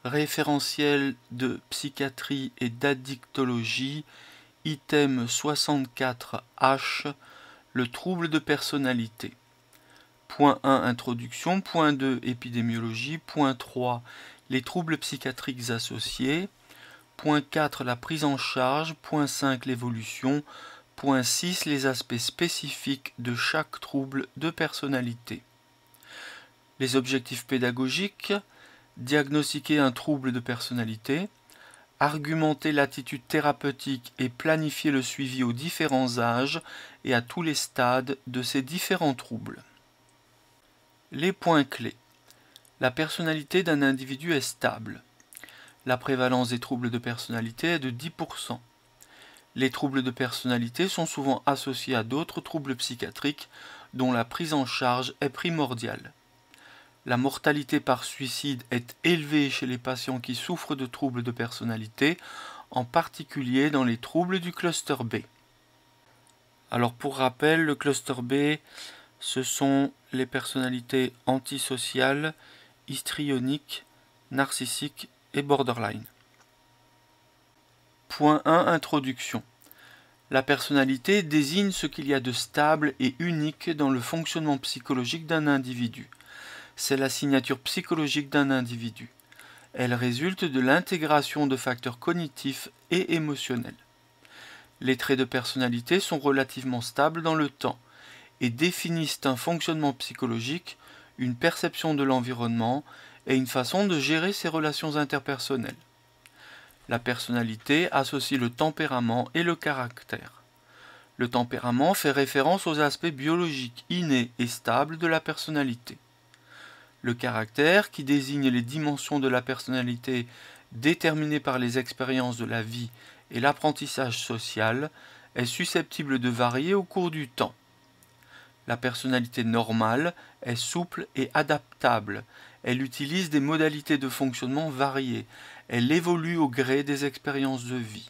Référentiel de psychiatrie et d'addictologie, item 64H, le trouble de personnalité. Point 1, introduction. Point 2, épidémiologie. Point 3, les troubles psychiatriques associés. Point 4, la prise en charge. Point 5, l'évolution. Point 6, les aspects spécifiques de chaque trouble de personnalité. Les objectifs pédagogiques: diagnostiquer un trouble de personnalité, argumenter l'attitude thérapeutique et planifier le suivi aux différents âges et à tous les stades de ces différents troubles. Les points clés. La personnalité d'un individu est stable. La prévalence des troubles de personnalité est de 10%. Les troubles de personnalité sont souvent associés à d'autres troubles psychiatriques dont la prise en charge est primordiale. La mortalité par suicide est élevée chez les patients qui souffrent de troubles de personnalité, en particulier dans les troubles du cluster B. Alors pour rappel, le cluster B, ce sont les personnalités antisociales, histrioniques, narcissiques et borderline. Point 1. Introduction. La personnalité désigne ce qu'il y a de stable et unique dans le fonctionnement psychologique d'un individu. C'est la signature psychologique d'un individu. Elle résulte de l'intégration de facteurs cognitifs et émotionnels. Les traits de personnalité sont relativement stables dans le temps et définissent un fonctionnement psychologique, une perception de l'environnement et une façon de gérer ses relations interpersonnelles. La personnalité associe le tempérament et le caractère. Le tempérament fait référence aux aspects biologiques innés et stables de la personnalité. Le caractère, qui désigne les dimensions de la personnalité déterminées par les expériences de la vie et l'apprentissage social, est susceptible de varier au cours du temps. La personnalité normale est souple et adaptable. Elle utilise des modalités de fonctionnement variées. Elle évolue au gré des expériences de vie.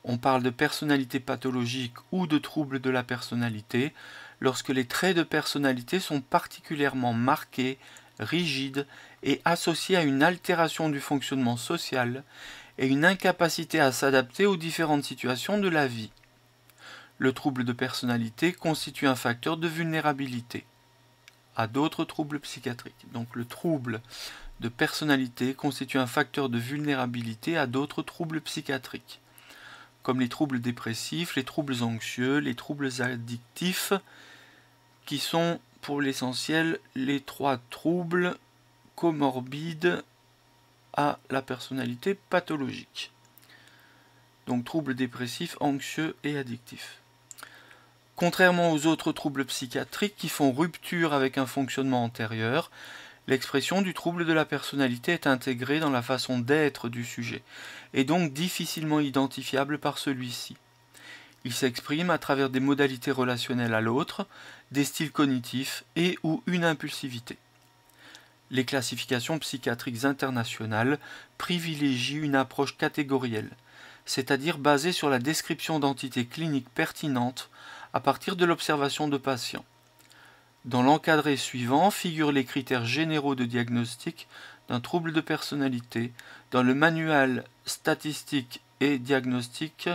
On parle de personnalité pathologique ou de trouble de la personnalité lorsque les traits de personnalité sont particulièrement marqués, rigides et associés à une altération du fonctionnement social et une incapacité à s'adapter aux différentes situations de la vie. Le trouble de personnalité constitue un facteur de vulnérabilité à d'autres troubles psychiatriques. Donc le trouble de personnalité constitue un facteur de vulnérabilité à d'autres troubles psychiatriques, comme les troubles dépressifs, les troubles anxieux, les troubles addictifs, qui sont pour l'essentiel les 3 troubles comorbides à la personnalité pathologique. Donc troubles dépressifs, anxieux et addictifs. Contrairement aux autres troubles psychiatriques qui font rupture avec un fonctionnement antérieur, l'expression du trouble de la personnalité est intégrée dans la façon d'être du sujet, et donc difficilement identifiable par celui-ci. Il s'exprime à travers des modalités relationnelles à l'autre, des styles cognitifs et ou une impulsivité. Les classifications psychiatriques internationales privilégient une approche catégorielle, c'est-à-dire basée sur la description d'entités cliniques pertinentes à partir de l'observation de patients. Dans l'encadré suivant figurent les critères généraux de diagnostic d'un trouble de personnalité dans le manuel statistique et diagnostique,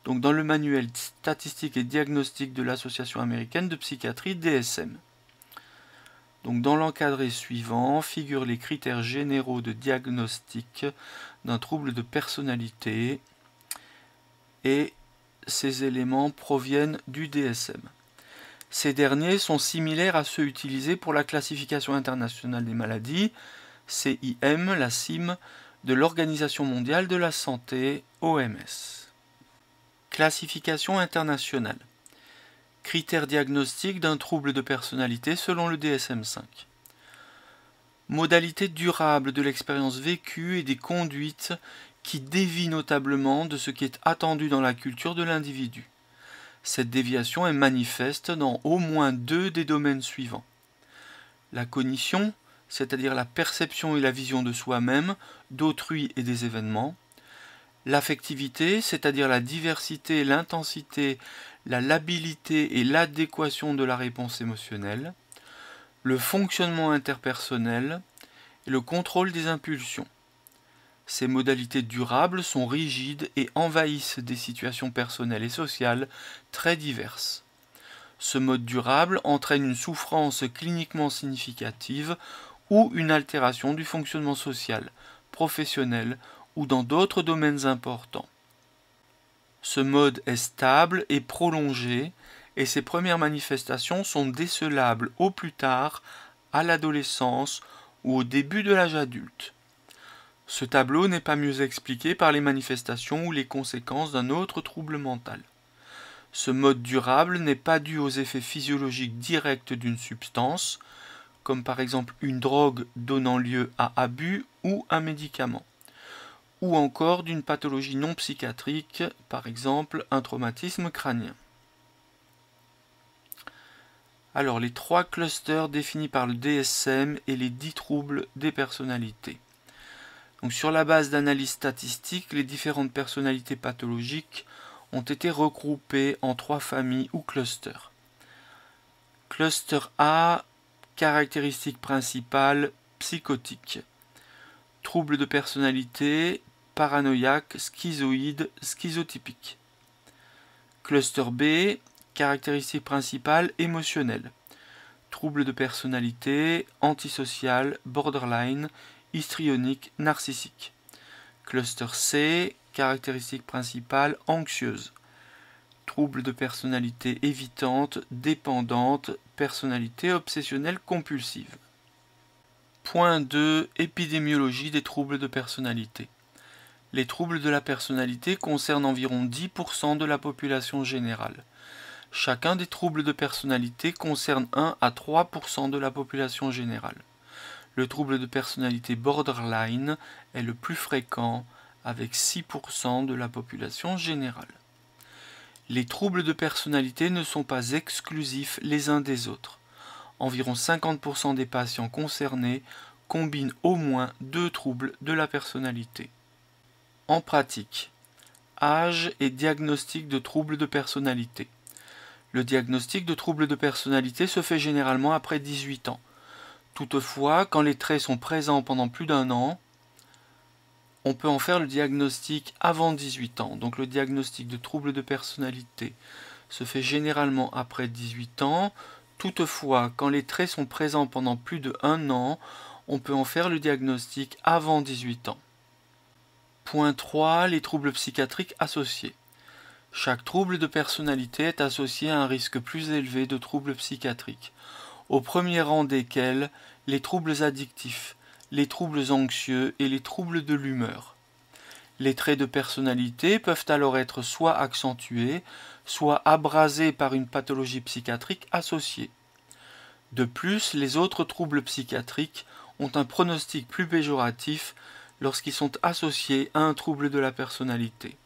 donc dans le manuel statistique et diagnostic de l'Association américaine de psychiatrie DSM. Donc dans l'encadré suivant figurent les critères généraux de diagnostic d'un trouble de personnalité et ces éléments proviennent du DSM. Ces derniers sont similaires à ceux utilisés pour la classification internationale des maladies, CIM, la CIM, de l'Organisation mondiale de la santé, OMS. Classification internationale. Critères diagnostiques d'un trouble de personnalité selon le DSM-5. Modalité durable de l'expérience vécue et des conduites qui dévient notablement de ce qui est attendu dans la culture de l'individu. Cette déviation est manifeste dans au moins 2 des domaines suivants. La cognition, c'est-à-dire la perception et la vision de soi-même, d'autrui et des événements. L'affectivité, c'est-à-dire la diversité, l'intensité, la labilité et l'adéquation de la réponse émotionnelle. Le fonctionnement interpersonnel et le contrôle des impulsions. Ces modalités durables sont rigides et envahissent des situations personnelles et sociales très diverses. Ce mode durable entraîne une souffrance cliniquement significative ou une altération du fonctionnement social, professionnel ou dans d'autres domaines importants. Ce mode est stable et prolongé et ses premières manifestations sont décelables au plus tard, à l'adolescence ou au début de l'âge adulte. Ce tableau n'est pas mieux expliqué par les manifestations ou les conséquences d'un autre trouble mental. Ce mode durable n'est pas dû aux effets physiologiques directs d'une substance, comme par exemple une drogue donnant lieu à abus ou un médicament, ou encore d'une pathologie non psychiatrique, par exemple un traumatisme crânien. Alors, les 3 clusters définis par le DSM et les 10 troubles des personnalités. Donc, sur la base d'analyses statistiques, les différentes personnalités pathologiques ont été regroupées en 3 familles ou clusters. Cluster A, caractéristiques principales, psychotiques. Troubles de personnalité, paranoïaque, schizoïde, schizotypique. Cluster B, caractéristiques principales, émotionnelles. Troubles de personnalité, antisocial, borderline, histrionique, narcissique. Cluster C, caractéristiques principales, anxieuse. Troubles de personnalité évitante, dépendante, personnalité obsessionnelle compulsive. Point 2. Épidémiologie des troubles de personnalité. Les troubles de la personnalité concernent environ 10% de la population générale. Chacun des troubles de personnalité concerne 1 à 3% de la population générale. Le trouble de personnalité borderline est le plus fréquent avec 6% de la population générale. Les troubles de personnalité ne sont pas exclusifs les uns des autres. Environ 50% des patients concernés combinent au moins 2 troubles de la personnalité. En pratique, âge et diagnostic de troubles de personnalité. Le diagnostic de troubles de personnalité se fait généralement après 18 ans. Toutefois, quand les traits sont présents pendant plus d'1 an, on peut en faire le diagnostic avant 18 ans. Donc le diagnostic de troubles de personnalité se fait généralement après 18 ans. Toutefois, quand les traits sont présents pendant plus d'1 an, on peut en faire le diagnostic avant 18 ans. Point 3. Les troubles psychiatriques associés. Chaque trouble de personnalité est associé à un risque plus élevé de troubles psychiatriques, au premier rang desquels les troubles addictifs, les troubles anxieux et les troubles de l'humeur. Les traits de personnalité peuvent alors être soit accentués, soit abrasés par une pathologie psychiatrique associée. De plus, les autres troubles psychiatriques ont un pronostic plus péjoratif lorsqu'ils sont associés à un trouble de la personnalité.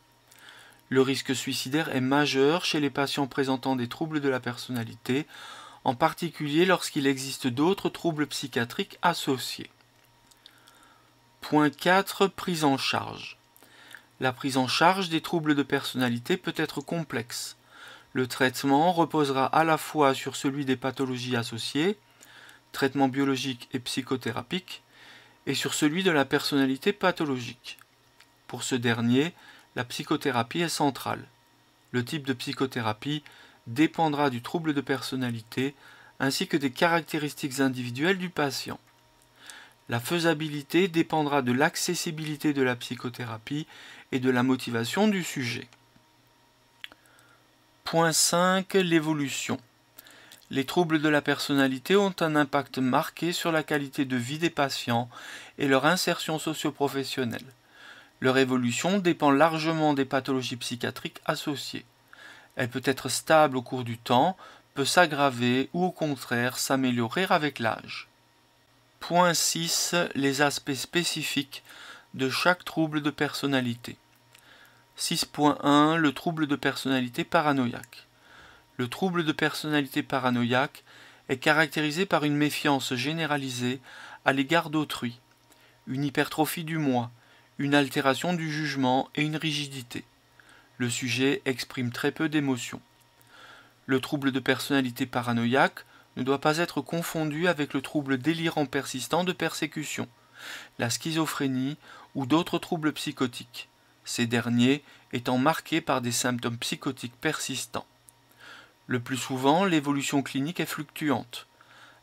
Le risque suicidaire est majeur chez les patients présentant des troubles de la personnalité, en particulier lorsqu'il existe d'autres troubles psychiatriques associés. Point 4. Prise en charge. La prise en charge des troubles de personnalité peut être complexe. Le traitement reposera à la fois sur celui des pathologies associées, traitement biologique et psychothérapique, et sur celui de la personnalité pathologique. Pour ce dernier, la psychothérapie est centrale. Le type de psychothérapie dépendra du trouble de personnalité ainsi que des caractéristiques individuelles du patient. La faisabilité dépendra de l'accessibilité de la psychothérapie et de la motivation du sujet. Point 5. L'évolution. Les troubles de la personnalité ont un impact marqué sur la qualité de vie des patients et leur insertion socio-professionnelle. Leur évolution dépend largement des pathologies psychiatriques associées. Elle peut être stable au cours du temps, peut s'aggraver ou au contraire s'améliorer avec l'âge. Point 6. Les aspects spécifiques de chaque trouble de personnalité. 6.1. Le trouble de personnalité paranoïaque. Le trouble de personnalité paranoïaque est caractérisé par une méfiance généralisée à l'égard d'autrui, une hypertrophie du moi, une altération du jugement et une rigidité. Le sujet exprime très peu d'émotions. Le trouble de personnalité paranoïaque ne doit pas être confondu avec le trouble délirant persistant de persécution, la schizophrénie ou d'autres troubles psychotiques, ces derniers étant marqués par des symptômes psychotiques persistants. Le plus souvent, l'évolution clinique est fluctuante.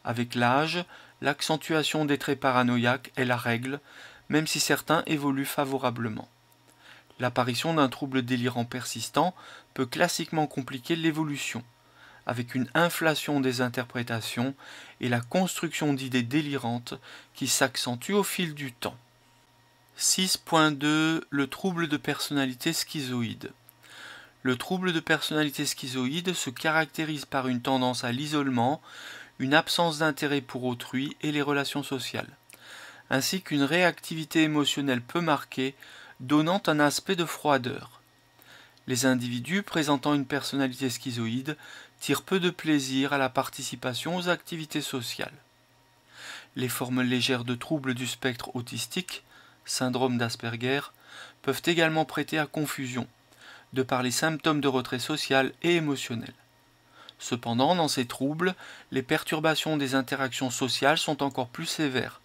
Avec l'âge, l'accentuation des traits paranoïaques est la règle, même si certains évoluent favorablement. L'apparition d'un trouble délirant persistant peut classiquement compliquer l'évolution, avec une inflation des interprétations et la construction d'idées délirantes qui s'accentuent au fil du temps. 6.2 Le trouble de personnalité schizoïde. Le trouble de personnalité schizoïde se caractérise par une tendance à l'isolement, une absence d'intérêt pour autrui et les relations sociales, ainsi qu'une réactivité émotionnelle peu marquée, donnant un aspect de froideur. Les individus présentant une personnalité schizoïde tirent peu de plaisir à la participation aux activités sociales. Les formes légères de troubles du spectre autistique, syndrome d'Asperger, peuvent également prêter à confusion, de par les symptômes de retrait social et émotionnel. Cependant, dans ces troubles, les perturbations des interactions sociales sont encore plus sévères,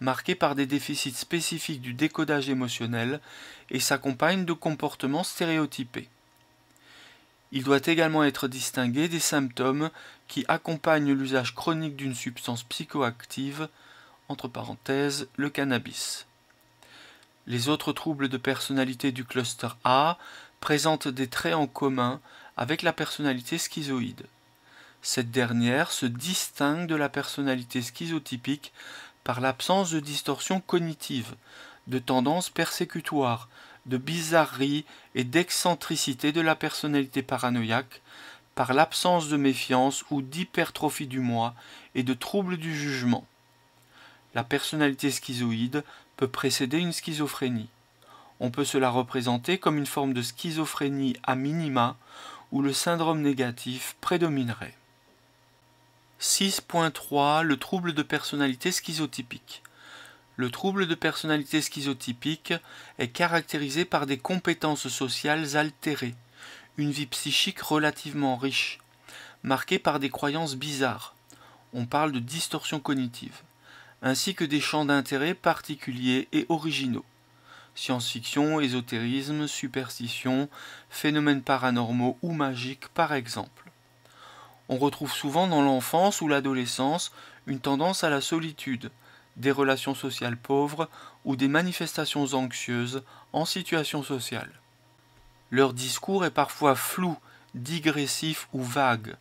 marquées par des déficits spécifiques du décodage émotionnel et s'accompagnent de comportements stéréotypés. Il doit également être distingué des symptômes qui accompagnent l'usage chronique d'une substance psychoactive, entre parenthèses, le cannabis. Les autres troubles de personnalité du cluster A présentent des traits en commun avec la personnalité schizoïde. Cette dernière se distingue de la personnalité schizotypique par l'absence de distorsion cognitive, de tendance persécutoire, de bizarrerie et d'excentricité de la personnalité paranoïaque, par l'absence de méfiance ou d'hypertrophie du moi et de troubles du jugement. La personnalité schizoïde peut précéder une schizophrénie. On peut cela représenter comme une forme de schizophrénie à minima où le syndrome négatif prédominerait. 6.3 Le trouble de personnalité schizotypique. Le trouble de personnalité schizotypique est caractérisé par des compétences sociales altérées, une vie psychique relativement riche, marquée par des croyances bizarres, on parle de distorsion cognitive, ainsi que des champs d'intérêt particuliers et originaux, science-fiction, ésotérisme, superstition, phénomènes paranormaux ou magiques par exemple. On retrouve souvent dans l'enfance ou l'adolescence une tendance à la solitude, des relations sociales pauvres ou des manifestations anxieuses en situation sociale. Leur discours est parfois flou, digressif ou vague.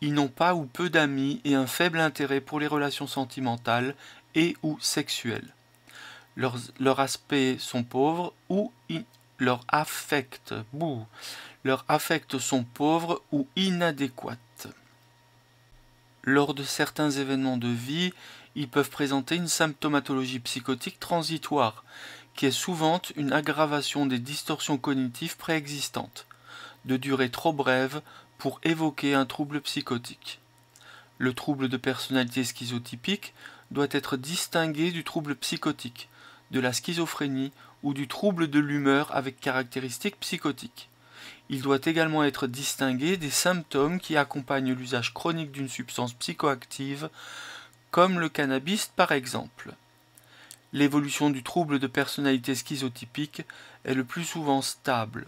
Ils n'ont pas ou peu d'amis et un faible intérêt pour les relations sentimentales et ou sexuelles. Leurs aspects sont pauvres ou leurs affects sont pauvres ou inadéquats. Lors de certains événements de vie, ils peuvent présenter une symptomatologie psychotique transitoire, qui est souvent une aggravation des distorsions cognitives préexistantes, de durée trop brève pour évoquer un trouble psychotique. Le trouble de personnalité schizotypique doit être distingué du trouble psychotique, de la schizophrénie ou du trouble de l'humeur avec caractéristiques psychotiques. Il doit également être distingué des symptômes qui accompagnent l'usage chronique d'une substance psychoactive, comme le cannabis par exemple. L'évolution du trouble de personnalité schizotypique est le plus souvent stable.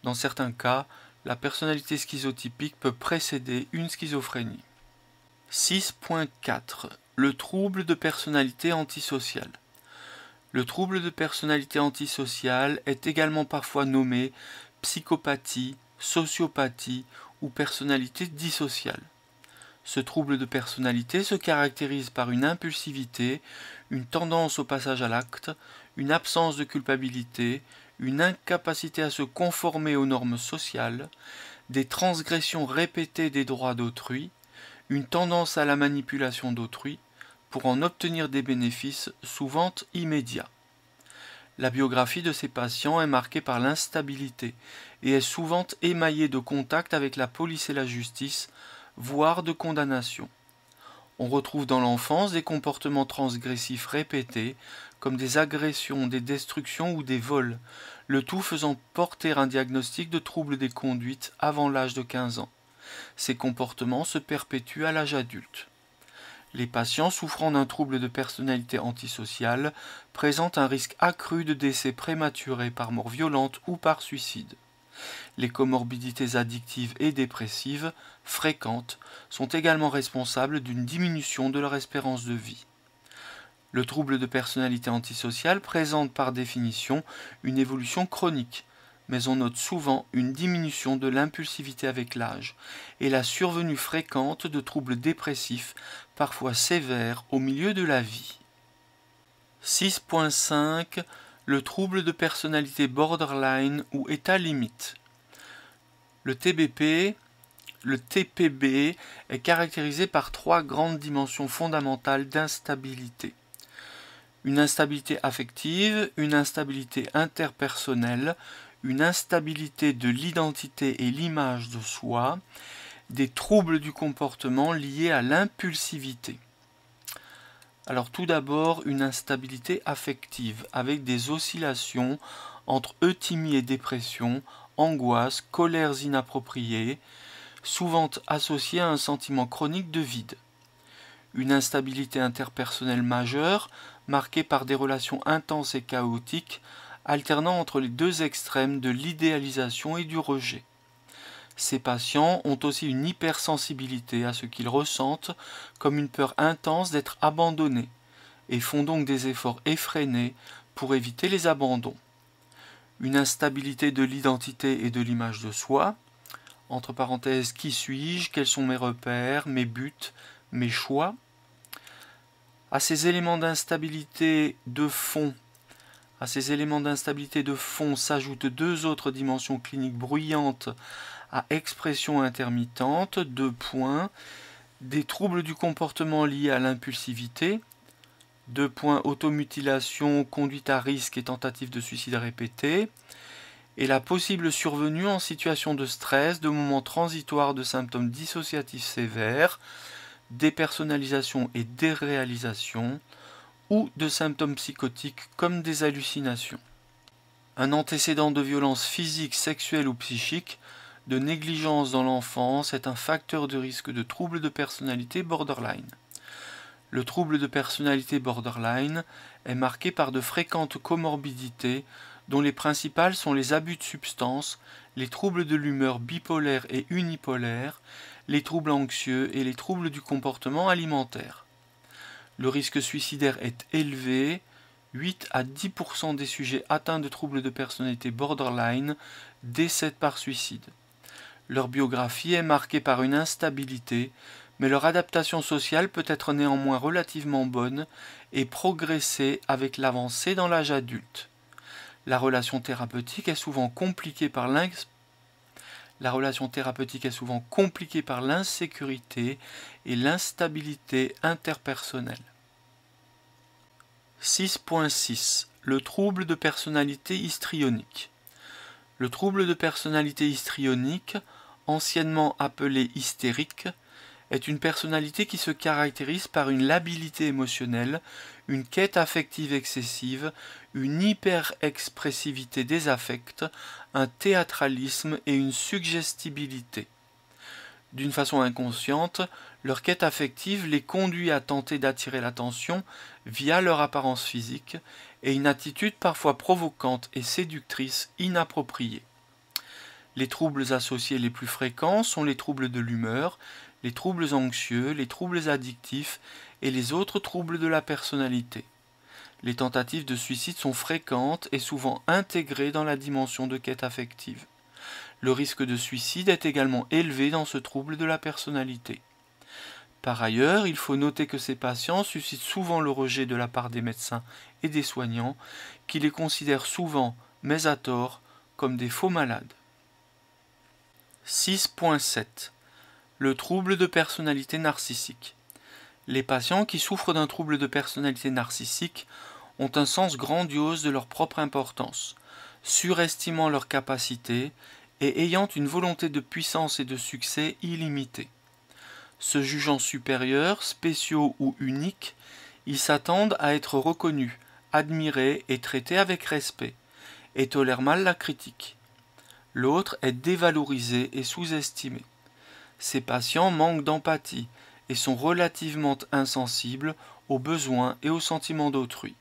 Dans certains cas, la personnalité schizotypique peut précéder une schizophrénie. 6.4 Le trouble de personnalité antisociale. Le trouble de personnalité antisociale est également parfois nommé psychopathie, sociopathie ou personnalité dissociale. Ce trouble de personnalité se caractérise par une impulsivité, une tendance au passage à l'acte, une absence de culpabilité, une incapacité à se conformer aux normes sociales, des transgressions répétées des droits d'autrui, une tendance à la manipulation d'autrui, pour en obtenir des bénéfices souvent immédiats. La biographie de ces patients est marquée par l'instabilité et est souvent émaillée de contacts avec la police et la justice, voire de condamnations. On retrouve dans l'enfance des comportements transgressifs répétés, comme des agressions, des destructions ou des vols, le tout faisant porter un diagnostic de trouble des conduites avant l'âge de 15 ans. Ces comportements se perpétuent à l'âge adulte. Les patients souffrant d'un trouble de personnalité antisociale présentent un risque accru de décès prématuré par mort violente ou par suicide. Les comorbidités addictives et dépressives, fréquentes, sont également responsables d'une diminution de leur espérance de vie. Le trouble de personnalité antisociale présente par définition une évolution chronique, mais on note souvent une diminution de l'impulsivité avec l'âge et la survenue fréquente de troubles dépressifs, parfois sévères, au milieu de la vie. 6.5 Le trouble de personnalité borderline ou état limite. Le TPB est caractérisé par 3 grandes dimensions fondamentales d'instabilité. Une instabilité affective, une instabilité interpersonnelle, une instabilité de l'identité et l'image de soi, des troubles du comportement liés à l'impulsivité. Alors tout d'abord, une instabilité affective avec des oscillations entre euthymie et dépression, angoisse, colères inappropriées, souvent associées à un sentiment chronique de vide. Une instabilité interpersonnelle majeure, marquée par des relations intenses et chaotiques, alternant entre les 2 extrêmes de l'idéalisation et du rejet. Ces patients ont aussi une hypersensibilité à ce qu'ils ressentent comme une peur intense d'être abandonnés et font donc des efforts effrénés pour éviter les abandons. Une instabilité de l'identité et de l'image de soi, entre parenthèses, qui suis-je, quels sont mes repères, mes buts, mes choix. À ces éléments d'instabilité de fond s'ajoutent 2 autres dimensions cliniques bruyantes à expression intermittente, 2 points, des troubles du comportement liés à l'impulsivité, 2 points, automutilation, conduite à risque et tentative de suicide répétée, et la possible survenue en situation de stress de moments transitoires de symptômes dissociatifs sévères, dépersonnalisation et déréalisation, ou de symptômes psychotiques comme des hallucinations. Un antécédent de violence physique, sexuelle ou psychique, de négligence dans l'enfance est un facteur de risque de trouble de personnalité borderline. Le trouble de personnalité borderline est marqué par de fréquentes comorbidités dont les principales sont les abus de substances, les troubles de l'humeur bipolaire et unipolaire, les troubles anxieux et les troubles du comportement alimentaire. Le risque suicidaire est élevé, 8 à 10% des sujets atteints de troubles de personnalité borderline décèdent par suicide. Leur biographie est marquée par une instabilité, mais leur adaptation sociale peut être néanmoins relativement bonne et progresser avec l'avancée dans l'âge adulte. La relation thérapeutique est souvent compliquée par l'insécurité et l'instabilité interpersonnelle. 6.6 Le trouble de personnalité histrionique. Le trouble de personnalité histrionique, anciennement appelé hystérique, est une personnalité qui se caractérise par une labilité émotionnelle, une quête affective excessive, une hyper-expressivité des affects, un théâtralisme et une suggestibilité. D'une façon inconsciente, leur quête affective les conduit à tenter d'attirer l'attention via leur apparence physique et une attitude parfois provocante et séductrice inappropriée. Les troubles associés les plus fréquents sont les troubles de l'humeur, les troubles anxieux, les troubles addictifs et les autres troubles de la personnalité. Les tentatives de suicide sont fréquentes et souvent intégrées dans la dimension de quête affective. Le risque de suicide est également élevé dans ce trouble de la personnalité. Par ailleurs, il faut noter que ces patients suscitent souvent le rejet de la part des médecins et des soignants, qui les considèrent souvent, mais à tort, comme des faux malades. 6.7 Le trouble de personnalité narcissique. Les patients qui souffrent d'un trouble de personnalité narcissique ont un sens grandiose de leur propre importance, surestimant leurs capacités et ayant une volonté de puissance et de succès illimitée. Se jugeant supérieurs, spéciaux ou uniques, ils s'attendent à être reconnus, admirés et traités avec respect, et tolèrent mal la critique. L'autre est dévalorisé et sous-estimé. Ces patients manquent d'empathie et sont relativement insensibles aux besoins et aux sentiments d'autrui.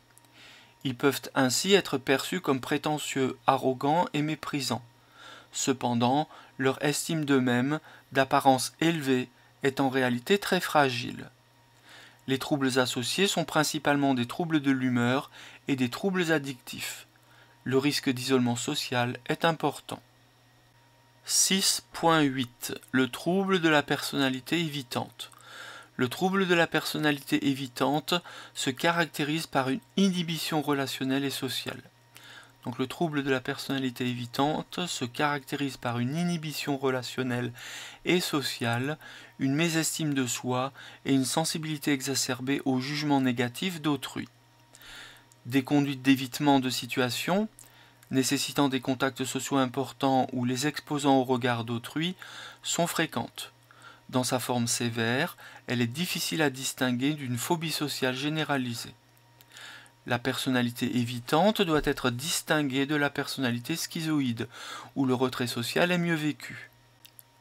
Ils peuvent ainsi être perçus comme prétentieux, arrogants et méprisants. Cependant, leur estime d'eux-mêmes, d'apparence élevée, est en réalité très fragile. Les troubles associés sont principalement des troubles de l'humeur et des troubles addictifs. Le risque d'isolement social est important. 6.8. Le trouble de la personnalité évitante. Le trouble de la personnalité évitante se caractérise par une inhibition relationnelle et sociale. Donc le trouble de la personnalité évitante se caractérise par une inhibition relationnelle et sociale, une mésestime de soi et une sensibilité exacerbée au jugement négatif d'autrui. Des conduites d'évitement de situations nécessitant des contacts sociaux importants ou les exposant au regard d'autrui sont fréquentes. Dans sa forme sévère, elle est difficile à distinguer d'une phobie sociale généralisée. La personnalité évitante doit être distinguée de la personnalité schizoïde, où le retrait social est mieux vécu.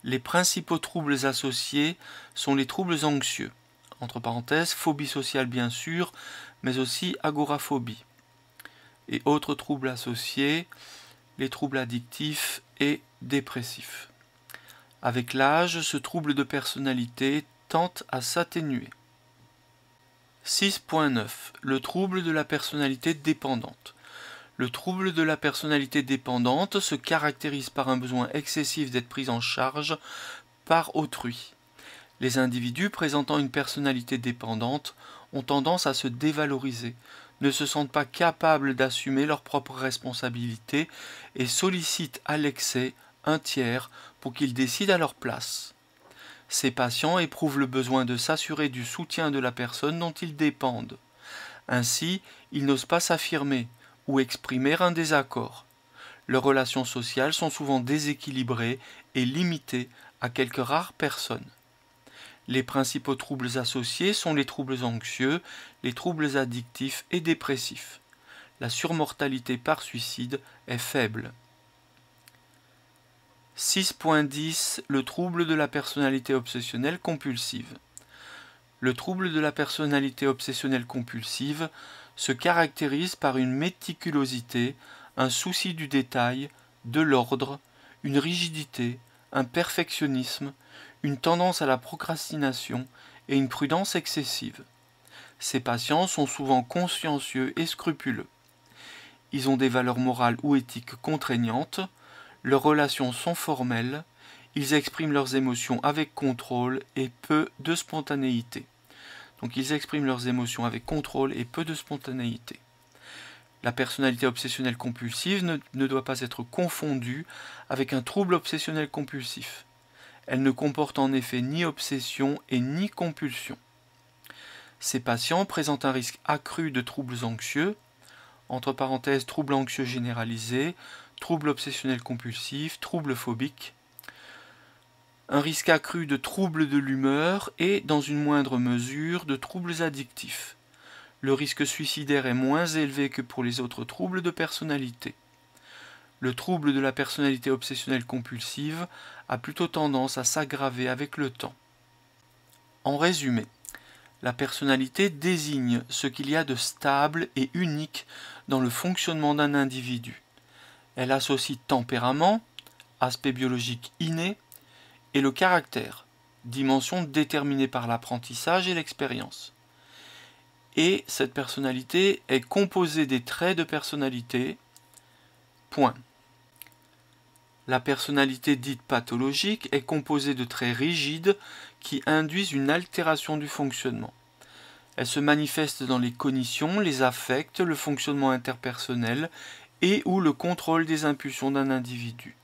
Les principaux troubles associés sont les troubles anxieux, entre parenthèses, phobie sociale bien sûr, mais aussi agoraphobie. Et autres troubles associés, les troubles addictifs et dépressifs. Avec l'âge, ce trouble de personnalité tente à s'atténuer. 6.9. Le trouble de la personnalité dépendante. Le trouble de la personnalité dépendante se caractérise par un besoin excessif d'être pris en charge par autrui. Les individus présentant une personnalité dépendante ont tendance à se dévaloriser, ne se sentent pas capables d'assumer leurs propres responsabilités et sollicitent à l'excès un tiers pour qu'il décide à leur place. Ces patients éprouvent le besoin de s'assurer du soutien de la personne dont ils dépendent. Ainsi, ils n'osent pas s'affirmer ou exprimer un désaccord. Leurs relations sociales sont souvent déséquilibrées et limitées à quelques rares personnes. Les principaux troubles associés sont les troubles anxieux, les troubles addictifs et dépressifs. La surmortalité par suicide est faible. 6.10. Le trouble de la personnalité obsessionnelle compulsive. Le trouble de la personnalité obsessionnelle compulsive se caractérise par une méticulosité, un souci du détail, de l'ordre, une rigidité, un perfectionnisme, une tendance à la procrastination et une prudence excessive. Ces patients sont souvent consciencieux et scrupuleux. Ils ont des valeurs morales ou éthiques contraignantes, leurs relations sont formelles, ils expriment leurs émotions avec contrôle et peu de spontanéité. Donc ils expriment leurs émotions avec contrôle et peu de spontanéité. La personnalité obsessionnelle compulsive ne doit pas être confondue avec un trouble obsessionnel compulsif. Elle ne comporte en effet ni obsession et ni compulsion. Ces patients présentent un risque accru de troubles anxieux, entre parenthèses troubles anxieux généralisés, troubles obsessionnels compulsifs, troubles phobiques, un risque accru de troubles de l'humeur et, dans une moindre mesure, de troubles addictifs. Le risque suicidaire est moins élevé que pour les autres troubles de personnalité. Le trouble de la personnalité obsessionnelle compulsive a plutôt tendance à s'aggraver avec le temps. En résumé, la personnalité désigne ce qu'il y a de stable et unique dans le fonctionnement d'un individu. Elle associe tempérament, aspect biologique inné, et le caractère, dimension déterminée par l'apprentissage et l'expérience. Et cette personnalité est composée des traits de personnalité. Point. La personnalité dite pathologique est composée de traits rigides qui induisent une altération du fonctionnement. Elle se manifeste dans les cognitions, les affects, le fonctionnement interpersonnel et ou le contrôle des impulsions d'un individu.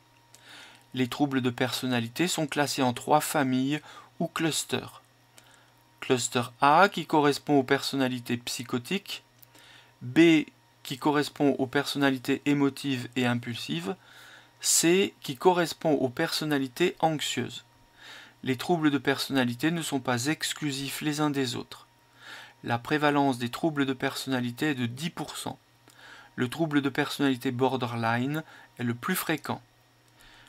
Les troubles de personnalité sont classés en 3 familles ou clusters. Cluster A qui correspond aux personnalités psychotiques, B qui correspond aux personnalités émotives et impulsives, C qui correspond aux personnalités anxieuses. Les troubles de personnalité ne sont pas exclusifs les uns des autres. La prévalence des troubles de personnalité est de 10%. Le trouble de personnalité borderline est le plus fréquent.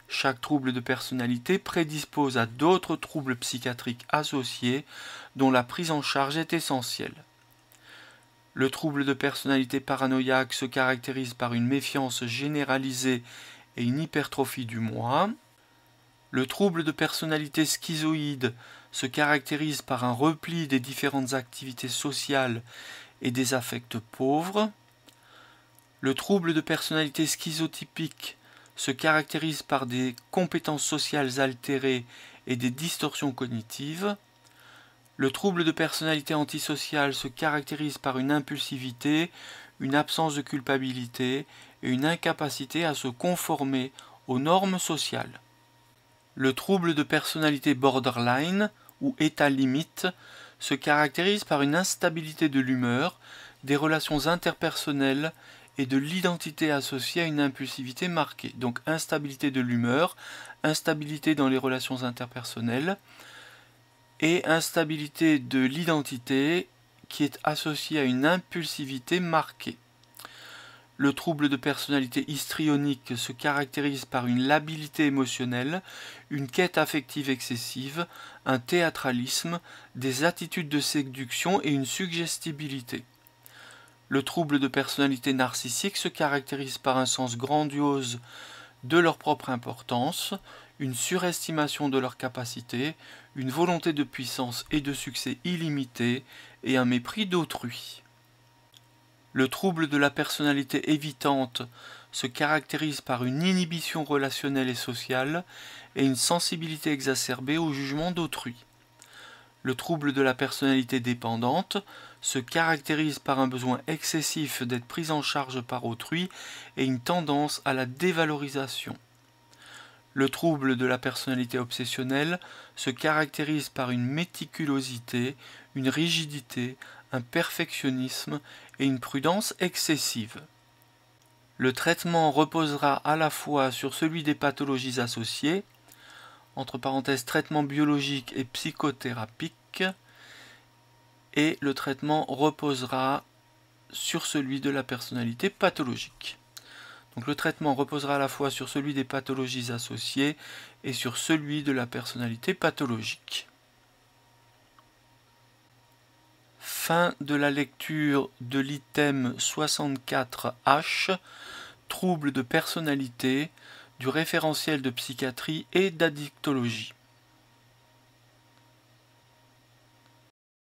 Chaque trouble de personnalité prédispose à d'autres troubles psychiatriques associés dont la prise en charge est essentielle. Le trouble de personnalité paranoïaque se caractérise par une méfiance généralisée et une hypertrophie du moi. Le trouble de personnalité schizoïde se caractérise par un repli des différentes activités sociales et des affects pauvres. Le trouble de personnalité schizotypique se caractérise par des compétences sociales altérées et des distorsions cognitives. Le trouble de personnalité antisociale se caractérise par une impulsivité, une absence de culpabilité et une incapacité à se conformer aux normes sociales. Le trouble de personnalité borderline ou état limite se caractérise par une instabilité de l'humeur, des relations interpersonnelles et de l'identité associée à une impulsivité marquée. Donc instabilité de l'humeur, instabilité dans les relations interpersonnelles et instabilité de l'identité qui est associée à une impulsivité marquée. Le trouble de personnalité histrionique se caractérise par une labilité émotionnelle, une quête affective excessive, un théâtralisme, des attitudes de séduction et une suggestibilité. Le trouble de personnalité narcissique se caractérise par un sens grandiose de leur propre importance, une surestimation de leurs capacités, une volonté de puissance et de succès illimité et un mépris d'autrui. Le trouble de la personnalité évitante se caractérise par une inhibition relationnelle et sociale et une sensibilité exacerbée au jugement d'autrui. Le trouble de la personnalité dépendante se caractérise par un besoin excessif d'être pris en charge par autrui et une tendance à la dévalorisation. Le trouble de la personnalité obsessionnelle se caractérise par une méticulosité, une rigidité, un perfectionnisme et une prudence excessive. Le traitement reposera à la fois sur celui des pathologies associées, entre parenthèses traitement biologique et psychothérapique, et le traitement reposera sur celui de la personnalité pathologique. Donc le traitement reposera à la fois sur celui des pathologies associées et sur celui de la personnalité pathologique. Fin de la lecture de l'item 64H, troubles de personnalité, du référentiel de psychiatrie et d'addictologie.